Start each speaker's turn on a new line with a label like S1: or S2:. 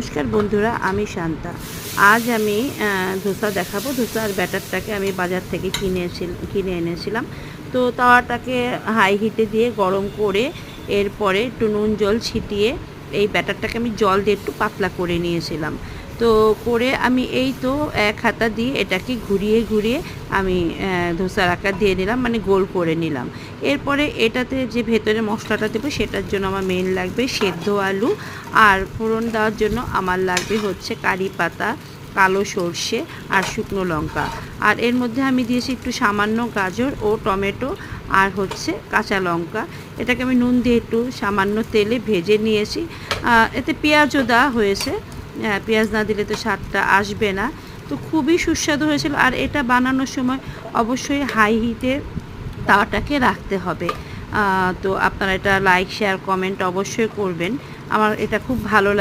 S1: নমস্কার বন্ধুরা, আমি শান্তা। আজ আমি ধোসা দেখাবো। ধোসার ব্যাটারটাকে আমি বাজার থেকে কিনে এনেছিলাম। তো তাওয়াটাকে হাই হিটে দিয়ে গরম করে এরপরে একটু নুন জল ছিটিয়ে এই ব্যাটারটাকে আমি জল দিয়ে একটু পাতলা করে নিয়েছিলাম। তো করে আমি এই তো এক হাতা দিয়ে এটাকে ঘুরিয়ে ঘুরিয়ে আমি ধোসার আকার দিয়ে নিলাম, মানে গোল করে নিলাম। এরপরে এটাতে যে ভেতরে মশলাটা দেবো সেটার জন্য আমার মেন লাগবে সেদ্ধ আলু, আর ফোড়ন দেওয়ার জন্য আমার লাগবে হচ্ছে কারি পাতা, কালো সর্ষে আর শুকনো লঙ্কা। আর এর মধ্যে আমি দিয়েছি একটু সামান্য গাজর ও টমেটো আর হচ্ছে কাঁচা লঙ্কা। এটাকে আমি নুন দিয়ে একটু সামান্য তেলে ভেজে নিয়েছি। এতে পেঁয়াজও দেওয়া হয়েছে, পেঁয়াজ না দিলে তো স্বাদটা আসবে না। তো খুবই সুস্বাদু হয়েছিল। আর এটা বানানোর সময় অবশ্যই হাই হিটে তাওয়াটাকে রাখতে হবে। তো আপনারা এটা লাইক শেয়ার কমেন্ট অবশ্যই করবেন। আমার এটা খুব ভালো লাগে।